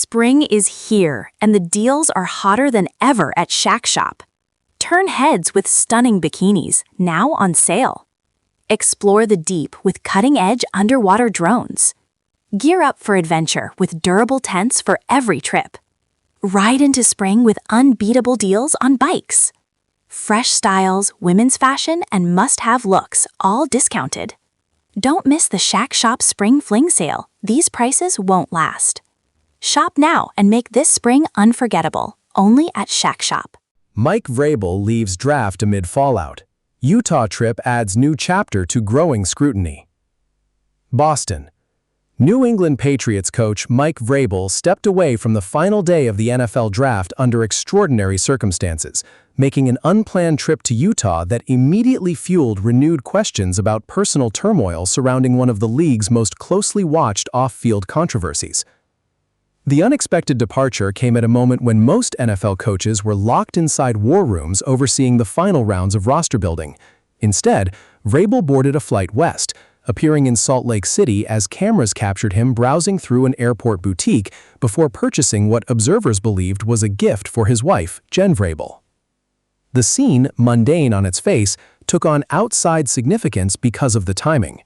Spring is here, and the deals are hotter than ever at Shack Shop. Turn heads with stunning bikinis, now on sale. Explore the deep with cutting-edge underwater drones. Gear up for adventure with durable tents for every trip. Ride into spring with unbeatable deals on bikes. Fresh styles, women's fashion, and must-have looks, all discounted. Don't miss the Shack Shop Spring Fling Sale. These prices won't last. Shop now and make this spring unforgettable, only at Shack Shop. Mike Vrabel leaves draft amid fallout. Utah trip adds new chapter to growing scrutiny. Boston. New England Patriots coach Mike Vrabel stepped away from the final day of the NFL draft under extraordinary circumstances, making an unplanned trip to Utah that immediately fueled renewed questions about personal turmoil surrounding one of the league's most closely watched off-field controversies. The unexpected departure came at a moment when most NFL coaches were locked inside war rooms overseeing the final rounds of roster building. Instead, Vrabel boarded a flight west, appearing in Salt Lake City as cameras captured him browsing through an airport boutique before purchasing what observers believed was a gift for his wife, Jen Vrabel. The scene, mundane on its face, took on outside significance because of the timing.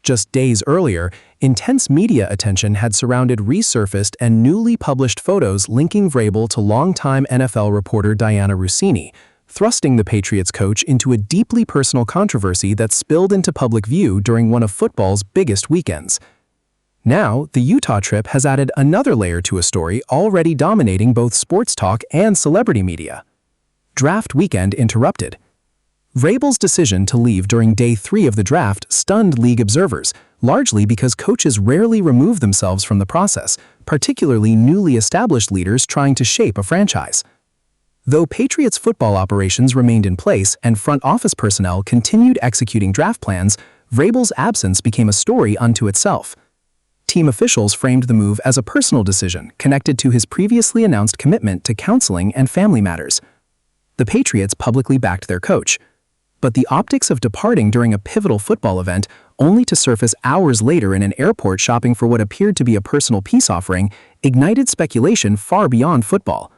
Just days earlier, intense media attention had surrounded resurfaced and newly published photos linking Vrabel to longtime NFL reporter Dianna Russini, thrusting the Patriots coach into a deeply personal controversy that spilled into public view during one of football's biggest weekends. Now, the Utah trip has added another layer to a story already dominating both sports talk and celebrity media. Draft weekend interrupted. Vrabel's decision to leave during Day 3 of the draft stunned league observers, largely because coaches rarely remove themselves from the process, particularly newly established leaders trying to shape a franchise. Though Patriots football operations remained in place and front office personnel continued executing draft plans, Vrabel's absence became a story unto itself. Team officials framed the move as a personal decision connected to his previously announced commitment to counseling and family matters. The Patriots publicly backed their coach. But the optics of departing during a pivotal football event, only to surface hours later in an airport shopping for what appeared to be a personal peace offering, ignited speculation far beyond football.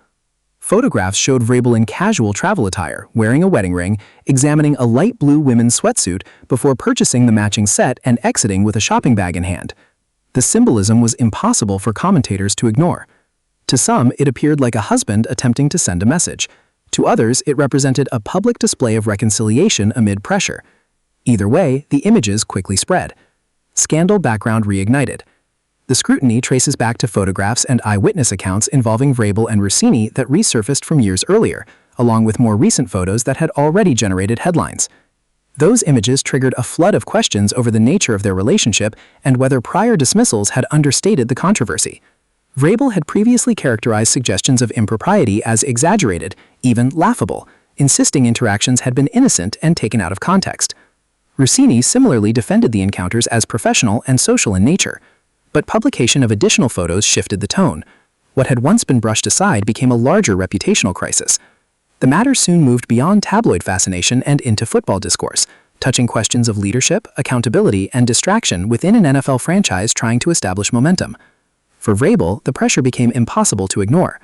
Photographs showed Vrabel in casual travel attire, wearing a wedding ring, examining a light blue women's sweatsuit before purchasing the matching set and exiting with a shopping bag in hand. The symbolism was impossible for commentators to ignore. To some, it appeared like a husband attempting to send a message. To others, it represented a public display of reconciliation amid pressure. Either way, the images quickly spread. Scandal background reignited. The scrutiny traces back to photographs and eyewitness accounts involving Vrabel and Russini that resurfaced from years earlier, along with more recent photos that had already generated headlines. Those images triggered a flood of questions over the nature of their relationship and whether prior dismissals had understated the controversy. Vrabel had previously characterized suggestions of impropriety as exaggerated, even laughable, insisting interactions had been innocent and taken out of context. Russini similarly defended the encounters as professional and social in nature, but publication of additional photos shifted the tone. What had once been brushed aside became a larger reputational crisis. The matter soon moved beyond tabloid fascination and into football discourse, touching questions of leadership, accountability, and distraction within an NFL franchise trying to establish momentum. For Vrabel, the pressure became impossible to ignore.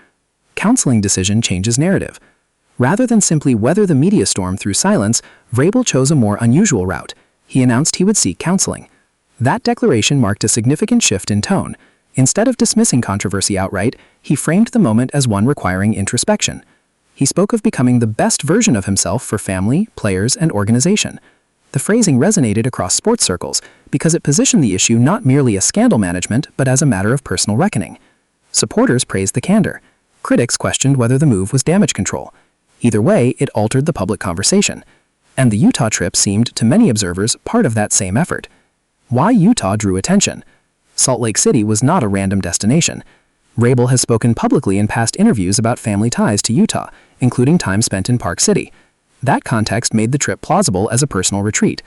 Counseling decision changes narrative. Rather than simply weather the media storm through silence, Vrabel chose a more unusual route. He announced he would seek counseling. That declaration marked a significant shift in tone. Instead of dismissing controversy outright, he framed the moment as one requiring introspection. He spoke of becoming the best version of himself for family, players, and organization. The phrasing resonated across sports circles because it positioned the issue not merely as scandal management, but as a matter of personal reckoning. Supporters praised the candor. Critics questioned whether the move was damage control. Either way, it altered the public conversation. And the Utah trip seemed, to many observers, part of that same effort. Why Utah drew attention? Salt Lake City was not a random destination. Vrabel has spoken publicly in past interviews about family ties to Utah, including time spent in Park City. That context made the trip plausible as a personal retreat.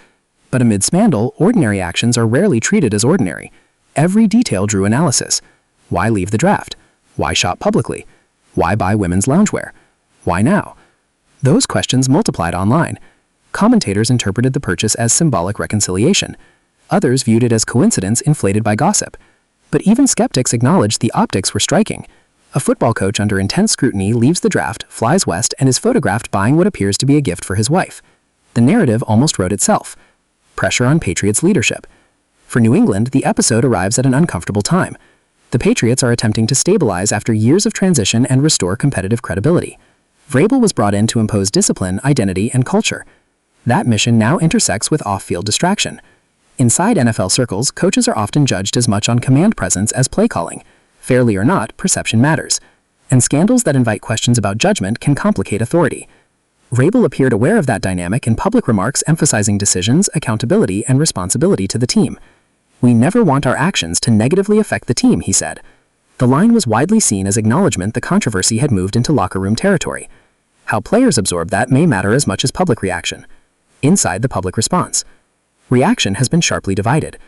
But amid scandal, ordinary actions are rarely treated as ordinary. Every detail drew analysis. Why leave the draft? Why shop publicly? Why buy women's loungewear? Why now? Those questions multiplied online. Commentators interpreted the purchase as symbolic reconciliation. Others viewed it as coincidence inflated by gossip. But even skeptics acknowledged the optics were striking. A football coach under intense scrutiny leaves the draft, flies west, and is photographed buying what appears to be a gift for his wife. The narrative almost wrote itself. Pressure on Patriots leadership. For New England, the episode arrives at an uncomfortable time. The Patriots are attempting to stabilize after years of transition and restore competitive credibility. Vrabel was brought in to impose discipline, identity, and culture. That mission now intersects with off-field distraction. Inside NFL circles, coaches are often judged as much on command presence as play calling. Fairly or not, perception matters. And scandals that invite questions about judgment can complicate authority. Vrabel appeared aware of that dynamic in public remarks emphasizing decisions, accountability, and responsibility to the team. "We never want our actions to negatively affect the team," he said. The line was widely seen as acknowledgement the controversy had moved into locker room territory. How players absorb that may matter as much as public reaction. Inside the public response. Reaction has been sharply divided.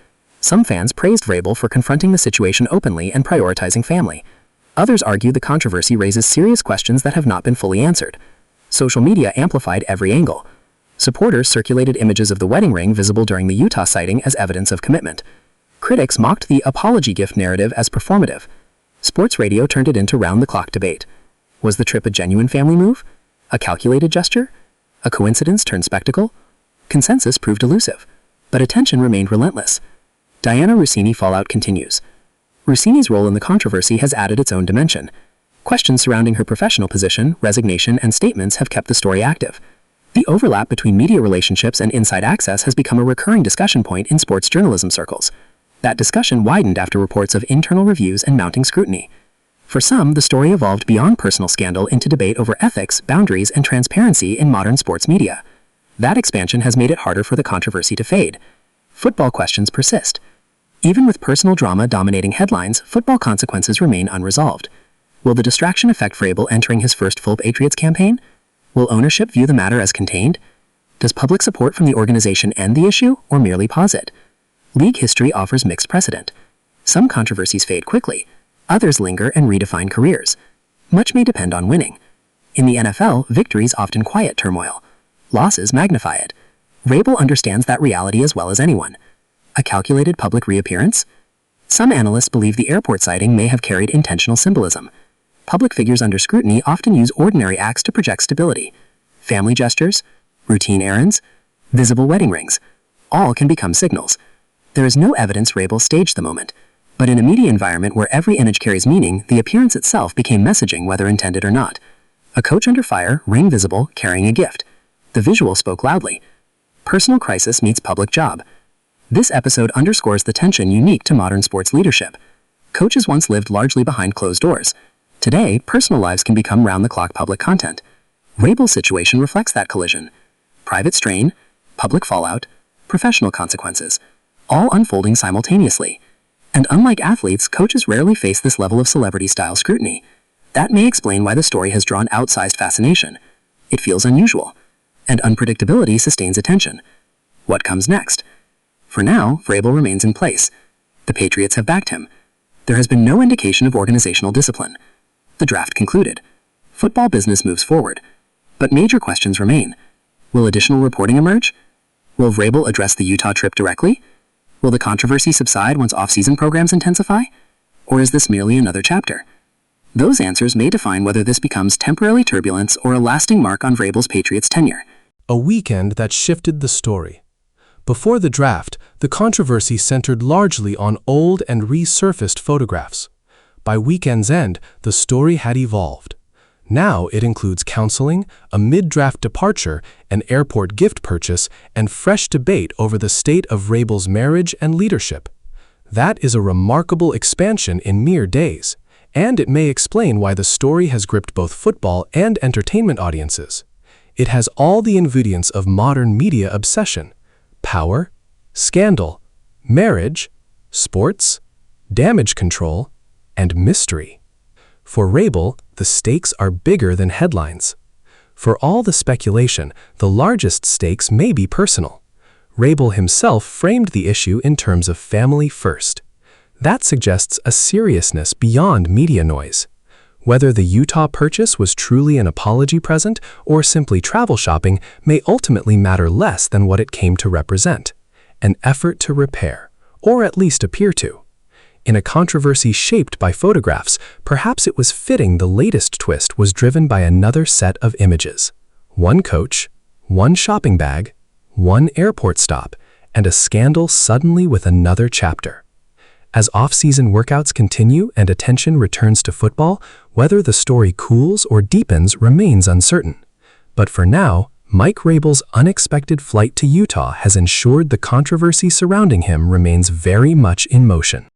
Some fans praised Vrabel for confronting the situation openly and prioritizing family. Others argue the controversy raises serious questions that have not been fully answered. Social media amplified every angle. Supporters circulated images of the wedding ring visible during the Utah sighting as evidence of commitment. Critics mocked the apology gift narrative as performative. Sports radio turned it into round-the-clock debate. Was the trip a genuine family move? A calculated gesture? A coincidence turned spectacle? Consensus proved elusive, but attention remained relentless. Dianna Russini fallout continues. Russini's role in the controversy has added its own dimension. Questions surrounding her professional position, resignation, and statements have kept the story active. The overlap between media relationships and inside access has become a recurring discussion point in sports journalism circles. That discussion widened after reports of internal reviews and mounting scrutiny. For some, the story evolved beyond personal scandal into debate over ethics, boundaries, and transparency in modern sports media. That expansion has made it harder for the controversy to fade. Football questions persist. Even with personal drama dominating headlines, football consequences remain unresolved. Will the distraction affect Vrabel entering his first full Patriots campaign? Will ownership view the matter as contained? Does public support from the organization end the issue or merely pause it? League history offers mixed precedent. Some controversies fade quickly. Others linger and redefine careers. Much may depend on winning. In the NFL, victories often quiet turmoil. Losses magnify it. Vrabel understands that reality as well as anyone. A calculated public reappearance? Some analysts believe the airport sighting may have carried intentional symbolism. Public figures under scrutiny often use ordinary acts to project stability. Family gestures, routine errands, visible wedding rings. All can become signals. There is no evidence Vrabel staged the moment. But in a media environment where every image carries meaning, the appearance itself became messaging whether intended or not. A coach under fire, ring visible, carrying a gift. The visual spoke loudly. Personal crisis meets public job. This episode underscores the tension unique to modern sports leadership. Coaches once lived largely behind closed doors. Today, personal lives can become round-the-clock public content. Vrabel's situation reflects that collision. Private strain, public fallout, professional consequences, all unfolding simultaneously. And unlike athletes, coaches rarely face this level of celebrity-style scrutiny. That may explain why the story has drawn outsized fascination. It feels unusual. And unpredictability sustains attention. What comes next? For now, Vrabel remains in place. The Patriots have backed him. There has been no indication of organizational discipline. The draft concluded. Football business moves forward. But major questions remain. Will additional reporting emerge? Will Vrabel address the Utah trip directly? Will the controversy subside once off-season programs intensify? Or is this merely another chapter? Those answers may define whether this becomes temporary turbulence or a lasting mark on Vrabel's Patriots tenure. A weekend that shifted the story. Before the draft, the controversy centered largely on old and resurfaced photographs. By weekend's end, the story had evolved. Now it includes counseling, a mid-draft departure, an airport gift purchase, and fresh debate over the state of Vrabel's marriage and leadership. That is a remarkable expansion in mere days, and it may explain why the story has gripped both football and entertainment audiences. It has all the ingredients of modern media obsession: power, scandal, marriage, sports, damage control, and mystery. For Vrabel, the stakes are bigger than headlines. For all the speculation, the largest stakes may be personal. Vrabel himself framed the issue in terms of family first. That suggests a seriousness beyond media noise. Whether the Utah purchase was truly an apology present or simply travel shopping may ultimately matter less than what it came to represent: an effort to repair, or at least appear to. In a controversy shaped by photographs, perhaps it was fitting the latest twist was driven by another set of images. One coach, one shopping bag, one airport stop, and a scandal suddenly with another chapter. As off-season workouts continue and attention returns to football, whether the story cools or deepens remains uncertain. But for now, Mike Vrabel's unexpected flight to Utah has ensured the controversy surrounding him remains very much in motion.